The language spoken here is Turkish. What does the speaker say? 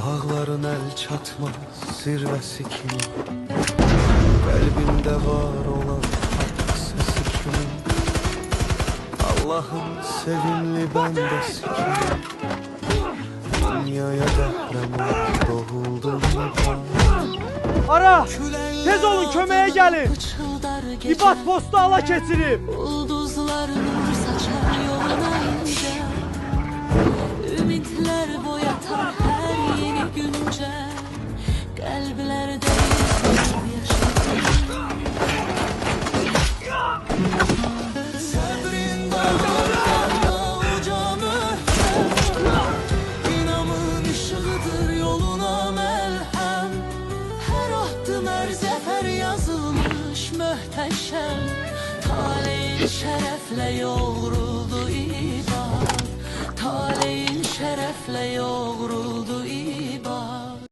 Dağların el çatmaz zirvesi kimi, kalbimde var olan hak sesi kimi, Allah'ın sevimli bendesi kimi. Dünyaya deprem doğuldum Ara! Tez olun, kömeğe gelin! İbat postu ala keçirib! Ulduzlar nur saçar yoluna ince, ümitler boyatar her yeni günce, kalplerde yaşar. Sabrin dağlarında ucamı, inamın ışığıdır yoluna melhem. Her ahtım her zafer yazılmış möhteşem. Taleyin şerefle yoğruldu ibad, taleyin şerefle yoğruldu ibad.